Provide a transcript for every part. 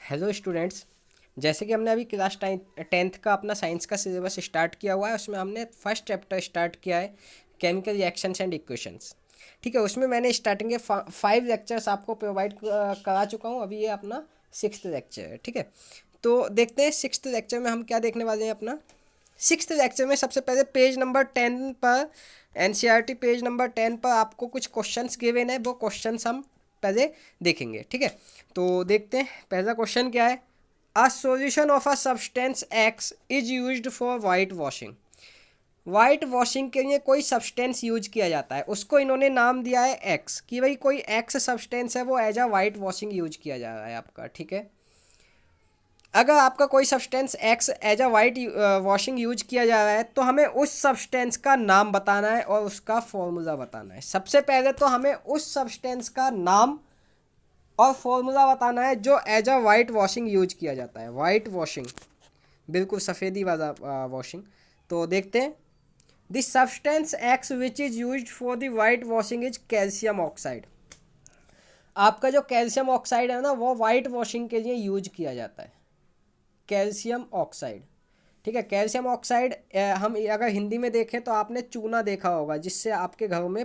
Hello students. जैसे कि हमने अभी क्लास 10th का अपना साइंस का सिलेबस स्टार्ट किया हुआ है, उसमें हमने फर्स्ट चैप्टर स्टार्ट किया है केमिकल रिएक्शंस एंड इक्वेशंस। ठीक है, उसमें मैंने स्टार्टिंग के 5 लेक्चर्स आपको प्रोवाइड करा चुका हूँ। अभी ये अपना 6th लेक्चर है। ठीक है, तो देखते हैं 6th लेक्चर में हम क्या देखने वाले हैं। अपना 6th लेक्चर में सबसे पहले पेज नंबर 10 पर, एनसीईआरटी पेज नंबर 10 पर आपको कुछ क्वेश्चंस गिवन है। वो क्वेश्चंस हम पहले देखेंगे। ठीक है, तो देखते हैं पहला क्वेश्चन क्या है। A solution of a substance x is used for white washing. White washing के लिए कोई सब्सटेंस यूज किया जाता है, उसको इन्होंने नाम दिया है एक्स, कि भाई कोई एक्स सब्सटेंस है वो as a whitewashing use किया जा रहा है आपका। ठीक है, अगर आपका कोई substance X as a whitewashing use किया जा रहा है तो हमें उस सब्सटेंस का नाम बताना है और उसका फॉर्मूला बताना है। सबसे पहले तो हमें उस सब्सटेंस का नाम और फॉर्मूला बताना है जो as a whitewashing use किया जाता है। वाइट वॉशिंग, बिल्कुल सफ़ेदी वाला वॉशिंग। तो देखते हैं। This substance x which is use for the white washing is calcium oxide. आपका जो कैल्शियम ऑक्साइड है ना, वो वाइट वॉशिंग के लिए यूज किया जाता है, कैल्शियम ऑक्साइड। ठीक है, कैल्शियम ऑक्साइड हम अगर हिंदी में देखें तो आपने चूना देखा होगा, जिससे आपके घरों में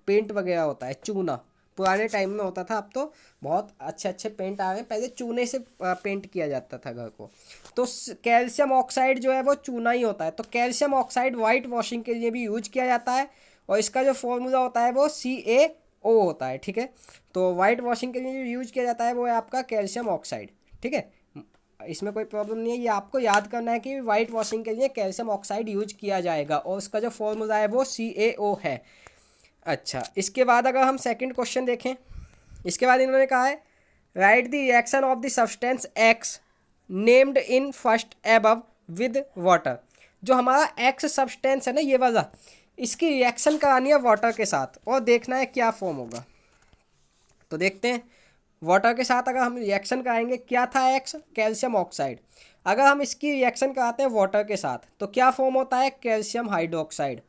पेंट वगैरह होता है। चूना पुराने टाइम में होता था, अब तो बहुत अच्छे अच्छे पेंट आ रहे हैं, पहले चूने से पेंट किया जाता था घर को। तो कैल्शियम ऑक्साइड जो है वो चूना ही होता है। तो कैल्शियम ऑक्साइड वाइट वॉशिंग के लिए भी यूज किया जाता है और इसका जो फॉर्मूला होता है वो CaO होता है। ठीक है, तो वाइट वॉशिंग के लिए जो यूज किया जाता है वो है आपका कैल्शियम ऑक्साइड। ठीक है, इसमें कोई प्रॉब्लम नहीं है। ये आपको याद करना है कि वाइट वॉशिंग के लिए कैल्शियम ऑक्साइड यूज किया जाएगा और उसका जो फॉर्मूला है वो CaO है। अच्छा, इसके बाद अगर हम सेकंड क्वेश्चन देखें, इसके बाद इन्होंने कहा है right the reaction of the substance x named in first above with water. जो हमारा एक्स सब्सटेंस है ना, ये वाला, इसकी रिएक्शन करानी है वाटर के साथ और देखना है क्या फॉर्म होगा। तो देखते हैं। वाटर के साथ अगर हम रिएक्शन कराएंगे, क्या था एक्स, कैल्शियम ऑक्साइड। अगर हम इसकी रिएक्शन कराते हैं वाटर के साथ तो क्या फॉर्म होता है, कैल्शियम हाइड्रोक्साइड।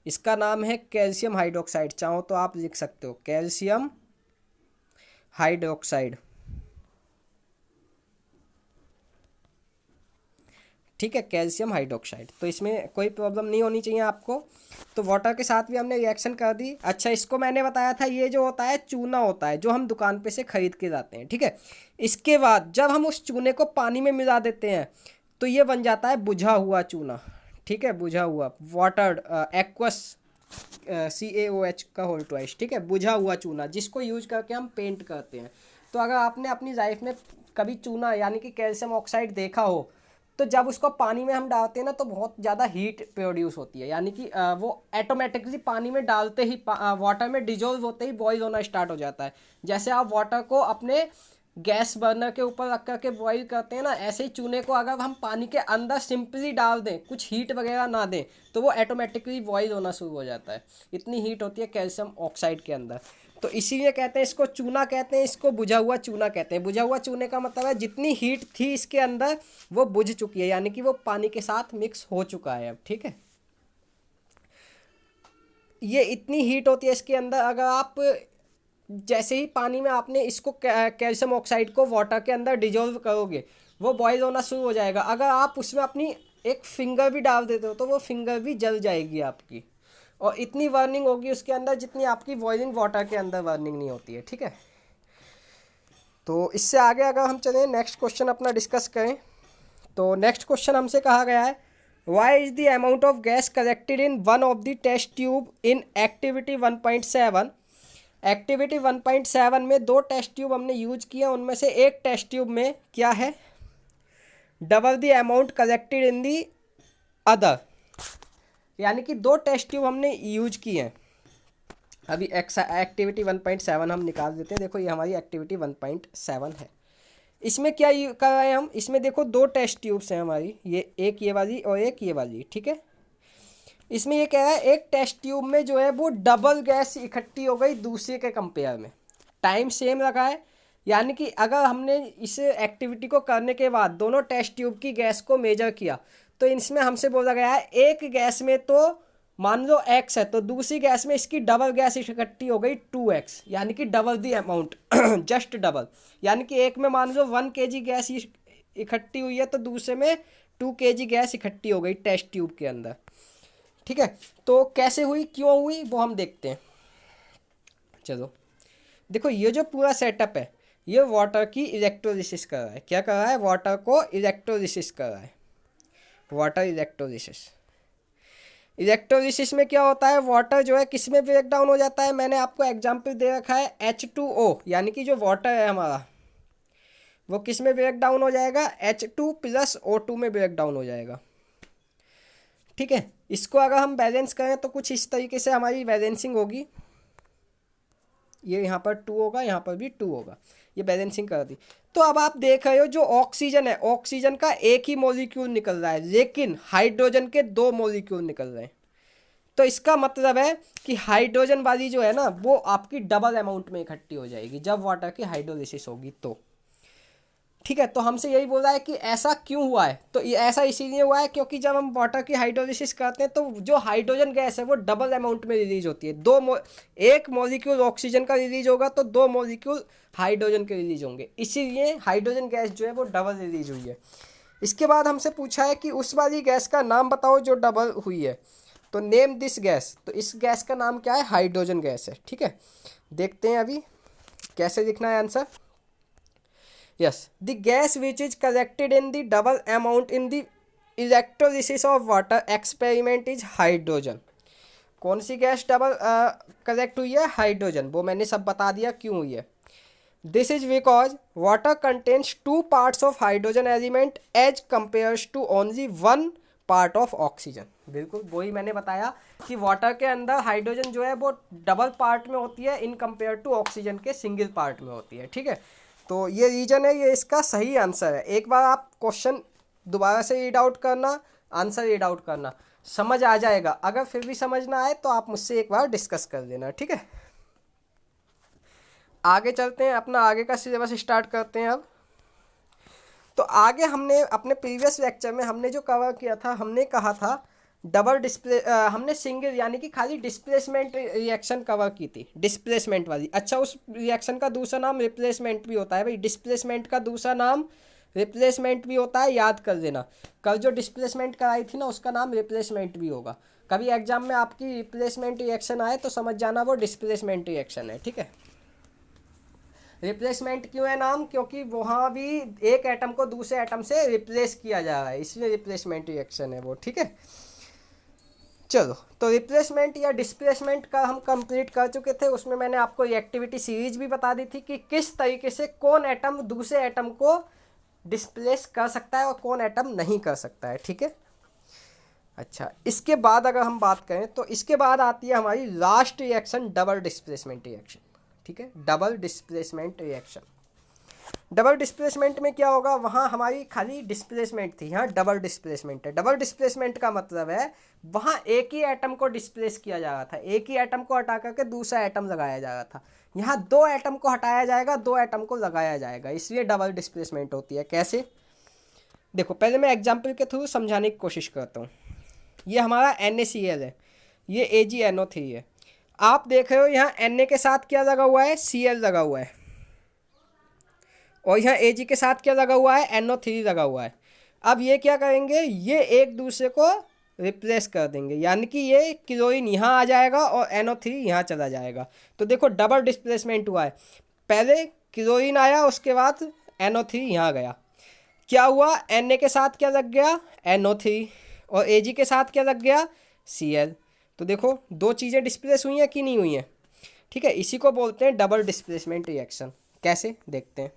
इसका नाम है कैल्शियम हाइड्रोक्साइड, चाहो तो आप लिख सकते हो कैल्शियम हाइड्रोक्साइड। ठीक है, कैल्शियम हाइड्रोक्साइड। तो इसमें कोई प्रॉब्लम नहीं होनी चाहिए आपको। तो वाटर के साथ भी हमने रिएक्शन कर दी। अच्छा, इसको मैंने बताया था, ये जो होता है चूना होता है जो हम दुकान पे से खरीद के लाते हैं। ठीक है, इसके बाद जब हम उस चूने को पानी में मिला देते हैं तो ये बन जाता है बुझा हुआ चूना। ठीक है, बुझा हुआ, वाटर एक्वस, CaOH का होल ट्वाइस। ठीक है, बुझा हुआ चूना जिसको यूज करके हम पेंट करते हैं। तो अगर आपने अपनी लाइफ में कभी चूना यानी कि कैल्शियम ऑक्साइड देखा हो, तो जब उसको पानी में हम डालते हैं ना तो बहुत ज़्यादा हीट प्रोड्यूस होती है, यानी कि वो ऑटोमेटिकली पानी में डालते ही वाटर में डिजोल्व होते ही बॉयल होना स्टार्ट हो जाता है। जैसे आप वाटर को अपने गैस बर्नर के ऊपर रख करके बॉईल करते हैं ना, ऐसे ही चूने को अगर हम पानी के अंदर सिंपली डाल दें, कुछ हीट वगैरह ना दें, तो वो ऑटोमेटिकली बॉईल होना शुरू हो जाता है। इतनी हीट होती है कैल्शियम ऑक्साइड के अंदर। तो इसीलिए कहते हैं इसको चूना कहते हैं, इसको बुझा हुआ चूना कहते हैं। बुझा हुआ चूने का मतलब है जितनी हीट थी इसके अंदर वो बुझ चुकी है, यानी कि वो पानी के साथ मिक्स हो चुका है अब। ठीक है, ये इतनी हीट होती है इसके अंदर, अगर आप जैसे ही पानी में आपने इसको कैल्शियम ऑक्साइड को वाटर के अंदर डिजोल्व करोगे, वो बॉयल होना शुरू हो जाएगा। अगर आप उसमें अपनी एक फिंगर भी डाल देते हो तो वो फिंगर भी जल जाएगी आपकी, और इतनी वार्निंग होगी उसके अंदर जितनी आपकी बॉइलिंग वाटर के अंदर वार्निंग नहीं होती है। ठीक है, तो इससे आगे अगर हम चलें नेक्स्ट क्वेश्चन अपना डिस्कस करें, तो नेक्स्ट क्वेश्चन हमसे कहा गया है why is the amount of gas collected in one of the test tube in activity 1.7। Activity 1.7 में 2 टेस्ट ट्यूब हमने यूज किया, उनमें से एक टेस्ट ट्यूब में क्या है, double the amount collected in the other. यानी कि 2 टेस्ट ट्यूब हमने यूज किए हैं। अभी एक्टिविटी 1.7 हम निकाल देते हैं। देखो ये हमारी एक्टिविटी 1.7 है। इसमें क्या कर रहे हैं हम, इसमें देखो 2 टेस्ट ट्यूब्स हैं हमारी, ये एक ये वाली और एक ये वाली। ठीक है, इसमें ये कह रहा है एक टेस्ट ट्यूब में जो है वो डबल गैस इकट्ठी हो गई दूसरे के कंपेयर में, टाइम सेम रखा है। यानी कि अगर हमने इस एक्टिविटी को करने के बाद दोनों टेस्ट ट्यूब की गैस को मेजर किया तो इसमें हमसे बोला गया है एक गैस में तो मान लो x है तो दूसरी गैस में इसकी डबल गैस इकट्ठी हो गई 2x, यानी कि double the amount, just double. यानी कि एक में मान लो 1 kg गैस इकट्ठी हुई है तो दूसरे में 2 kg गैस इकट्ठी हो गई टेस्ट ट्यूब के अंदर। ठीक है, तो कैसे हुई, क्यों हुई, वो हम देखते हैं। चलो देखो, ये जो पूरा सेटअप है ये वाटर की इलेक्ट्रोलिसिस कर रहा है। क्या कर रहा है, वाटर को इलेक्ट्रोलिसिस कर रहा है, वाटर इलेक्ट्रोलिसिस। इलेक्ट्रोलिसिस में क्या होता है, वाटर जो है किस में ब्रेक डाउन हो जाता है। मैंने आपको एग्जांपल दे रखा है H2O, यानी कि जो वाटर है हमारा वो किस में ब्रेक डाउन हो जाएगा, H2 + O2 में ब्रेक डाउन हो जाएगा। ठीक है, इसको अगर हम बैलेंस करें तो कुछ इस तरीके से हमारी बैलेंसिंग होगी। ये यहाँ पर 2 होगा, यहाँ पर भी 2 होगा, ये बैलेंसिंग कर दी। तो अब आप देख रहे हो जो ऑक्सीजन है, ऑक्सीजन का एक ही मॉलिक्यूल निकल रहा है, लेकिन हाइड्रोजन के 2 मॉलिक्यूल निकल रहे हैं। तो इसका मतलब है कि हाइड्रोजन वाली जो है ना वो आपकी डबल अमाउंट में इकट्ठी हो जाएगी जब वाटर की हाइड्रोलिसिस होगी तो। ठीक है, तो हमसे यही बोल रहा है कि ऐसा क्यों हुआ है, तो ये ऐसा इसीलिए हुआ है क्योंकि जब हम वाटर की हाइड्रोलिसिस करते हैं तो जो हाइड्रोजन गैस है वो डबल अमाउंट में रिलीज होती है। एक मॉलिक्यूल ऑक्सीजन का रिलीज होगा तो 2 मॉलिक्यूल हाइड्रोजन के रिलीज होंगे, इसीलिए हाइड्रोजन गैस जो है वो डबल रिलीज हुई है। इसके बाद हमसे पूछा है कि उस वाली गैस का नाम बताओ जो डबल हुई है, तो नेम दिस गैस। तो इस गैस का नाम क्या है, हाइड्रोजन गैस है। ठीक है, देखते हैं अभी कैसे लिखना है answer. Yes, the gas which is collected in the double amount in the electrolysis of water experiment is hydrogen। कौन सी गैस डबल कलेक्ट हुई है, हाइड्रोजन। वो मैंने सब बता दिया क्यों हुई है। This is because water contains 2 parts of hydrogen element as compares to only 1 part of oxygen. बिल्कुल वही मैंने बताया कि वाटर के अंदर हाइड्रोजन जो है वो डबल पार्ट में होती है इन कंपेयर टू ऑक्सीजन के सिंगल पार्ट में होती है। ठीक है, तो ये रीजन है, ये इसका सही आंसर है। एक बार आप क्वेश्चन दोबारा से रीड आउट करना, आंसर रीड आउट करना, समझ आ जाएगा। अगर फिर भी समझ ना आए तो आप मुझसे एक बार डिस्कस कर लेना। ठीक है, आगे चलते हैं, अपना आगे का सिलेबस स्टार्ट करते हैं अब। तो आगे हमने अपने प्रीवियस लेक्चर में हमने जो कवर किया था, हमने कहा था हमने सिंगल यानी कि खाली डिस्प्लेसमेंट रिएक्शन कवर की थी, डिस्प्लेसमेंट वाली। अच्छा, उस रिएक्शन का दूसरा नाम रिप्लेसमेंट भी होता है भाई, डिस्प्लेसमेंट का दूसरा नाम रिप्लेसमेंट भी होता है, याद कर देना। कल जो डिस्प्लेसमेंट कराई थी ना उसका नाम रिप्लेसमेंट भी होगा। कभी एग्जाम में आपकी रिप्लेसमेंट रिएक्शन आए तो समझ जाना वो डिस्प्लेसमेंट रिएक्शन है। ठीक है, रिप्लेसमेंट क्यों है नाम, क्योंकि वहाँ भी एक एटम को दूसरे एटम से रिप्लेस किया जा रहा है, इसलिए रिप्लेसमेंट रिएक्शन है वो। ठीक है, चलो, तो रिप्लेसमेंट या डिस्प्लेसमेंट का हम कंप्लीट कर चुके थे। उसमें मैंने आपको रिएक्टिविटी सीरीज भी बता दी थी कि किस तरीके से कौन एटम दूसरे एटम को डिस्प्लेस कर सकता है और कौन एटम नहीं कर सकता है। ठीक है, अच्छा, इसके बाद अगर हम बात करें तो इसके बाद आती है हमारी last reaction, double displacement reaction. ठीक है, double displacement reaction. Double displacement में क्या होगा, वहाँ हमारी खाली डिस्प्लेसमेंट थी, यहाँ डबल डिस्प्लेसमेंट है। डबल डिस्प्लेसमेंट का मतलब है वहाँ एक ही एटम को डिस्प्लेस किया जा रहा था, एक ही एटम को हटा करके दूसरा एटम लगाया जा रहा था। यहाँ 2 एटम को हटाया जाएगा, 2 एटम को लगाया जाएगा, इसलिए डबल डिस्प्लेसमेंट होती है। कैसे, देखो पहले मैं एग्जाम्पल के थ्रू समझाने की कोशिश करता हूँ। ये हमारा NaCl है, ये AgNO3 है। आप देख रहे हो यहाँ Na के साथ क्या लगा हुआ है, Cl लगा हुआ है, और यहाँ Ag के साथ क्या लगा हुआ है, NO3 लगा हुआ है। अब ये क्या करेंगे, ये एक दूसरे को रिप्लेस कर देंगे, यानी कि ये क्लोरीन यहाँ आ जाएगा और NO3 यहाँ चला जाएगा। तो देखो डबल डिस्प्लेसमेंट हुआ है, पहले क्लोरीन आया उसके बाद NO3 यहाँ गया। क्या हुआ, Na के साथ क्या लग गया, NO3, और Ag के साथ क्या लग गया, Cl। तो देखो 2 चीज़ें डिस्प्लेस हुई हैं कि नहीं हुई हैं। ठीक है, इसी को बोलते हैं डबल डिस्प्लेसमेंट रिएक्शन। कैसे, देखते हैं।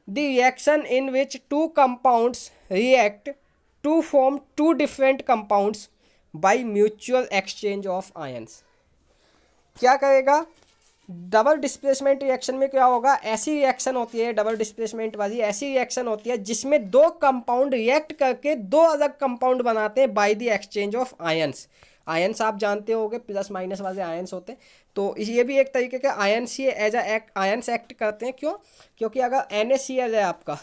The reaction in which 2 compounds react to form 2 different compounds by mutual exchange of ions। क्या करेगा, डबल डिस्प्लेसमेंट रिएक्शन में क्या होगा, ऐसी रिएक्शन होती है डबल डिस्प्लेसमेंट वाली, ऐसी रिएक्शन होती है जिसमें 2 कंपाउंड रिएक्ट करके 2 अलग कंपाउंड बनाते हैं by the exchange of ions. Ions आप जानते होंगे, प्लस माइनस वाले आयंस होते हैं। तो ये भी एक तरीके के आयंस ही एज आयंस एक्ट करते हैं। क्यों, क्योंकि अगर NaCl है आपका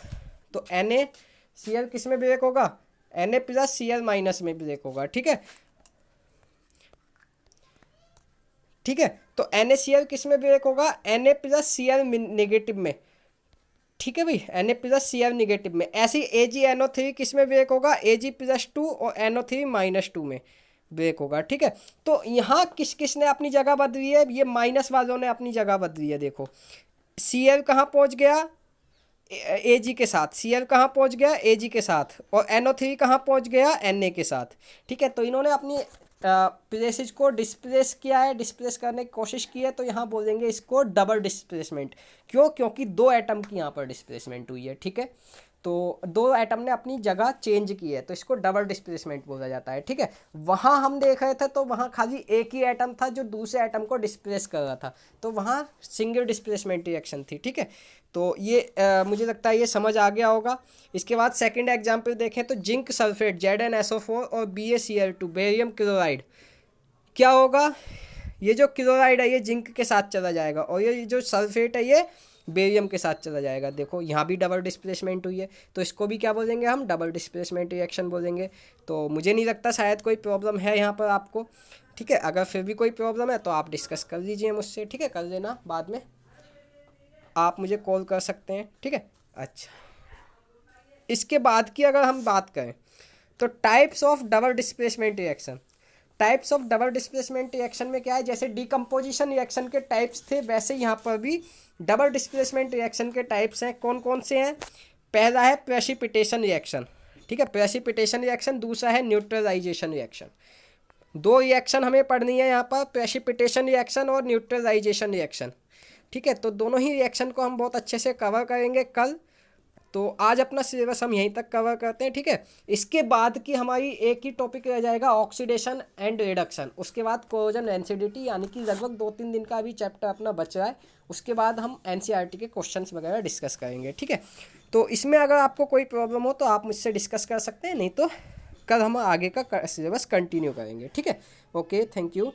तो NaCl किस में ब्रेक होगा, Na प्लस Cl माइनस में ब्रेक होगा। ठीक है, ठीक है, तो NaCl किस में ब्रेक होगा, Na प्लस Cl नेगेटिव में। ठीक है भाई, Na प्लस Cl नेगेटिव में। ऐसे ही AgNO3 किस में ब्रेक होगा, Ag प्लस 2 और NO3 माइनस 2 में ब्रेक होगा। ठीक है, तो यहाँ किस किस ने अपनी जगह बदली है, ये माइनस वालों ने अपनी जगह बदली है। देखो Cl कहाँ पहुँच गया, Ag के साथ, Cl कहाँ पहुँच गया, Ag के साथ, और NO3 कहाँ पहुँच गया, Na के साथ। ठीक है, तो इन्होंने अपनी प्लेसेस को डिस्प्लेस किया है, डिस्प्लेस करने की कोशिश की है, तो यहाँ बोलेंगे इसको डबल डिस्प्लेसमेंट। क्यों, क्योंकि दो एटम की यहाँ पर डिस्प्लेसमेंट हुई है। ठीक है, तो दो एटम ने अपनी जगह चेंज की है, तो इसको डबल डिस्प्लेसमेंट बोला जाता है। ठीक है, वहाँ हम देख रहे थे तो वहाँ खाली एक ही एटम था जो दूसरे एटम को डिस्प्लेस कर रहा था, तो वहाँ सिंगल डिस्प्लेसमेंट रिएक्शन थी। ठीक है, तो ये मुझे लगता है ये समझ आ गया होगा। इसके बाद सेकंड एग्जांपल देखें तो जिंक सल्फेट ZnSO4 और BaCl2 बेरियम क्लोराइड, क्या होगा, ये जो क्लोराइड है ये जिंक के साथ चला जाएगा और ये जो सल्फेट है ये बेरियम के साथ चला जाएगा। देखो यहाँ भी डबल डिस्प्लेसमेंट हुई है, तो इसको भी क्या बोलेंगे हम, डबल डिस्प्लेसमेंट रिएक्शन बोलेंगे। तो मुझे नहीं लगता शायद कोई प्रॉब्लम है यहाँ पर आपको। ठीक है, अगर फिर भी कोई प्रॉब्लम है तो आप डिस्कस कर लीजिए मुझसे। ठीक है, कर लेना, बाद में आप मुझे कॉल कर सकते हैं। ठीक है, अच्छा, इसके बाद की अगर हम बात करें तो types of double displacement reaction. Types of double displacement reaction में क्या है, जैसे डिकम्पोजिशन रिएक्शन के टाइप्स थे वैसे यहाँ पर भी डबल डिस्प्लेसमेंट रिएक्शन के टाइप्स हैं। कौन कौन से हैं, पहला है प्रेसिपिटेशन रिएक्शन। ठीक है, प्रेसिपिटेशन रिएक्शन, दूसरा है न्यूट्रलाइजेशन रिएक्शन। दो रिएक्शन हमें पढ़नी है यहाँ पर, प्रेसिपिटेशन रिएक्शन और न्यूट्रलाइजेशन रिएक्शन। ठीक है, तो दोनों ही रिएक्शन को हम बहुत अच्छे से कवर करेंगे कल। तो आज अपना सिलेबस हम यहीं तक कवर करते हैं। ठीक है, इसके बाद की हमारी एक ही टॉपिक रह जाएगा ऑक्सीडेशन एंड रिडक्शन, उसके बाद कोरोजन एसिडिटी, यानी कि लगभग 2-3 दिन का अभी चैप्टर अपना बच रहा है। उसके बाद हम NCERT के क्वेश्चंस वगैरह डिस्कस करेंगे। ठीक है, तो इसमें अगर आपको कोई प्रॉब्लम हो तो आप मुझसे डिस्कस कर सकते हैं, नहीं तो कल हम आगे का सिलेबस कंटिन्यू करेंगे। ठीक है, ओके, थैंक यू।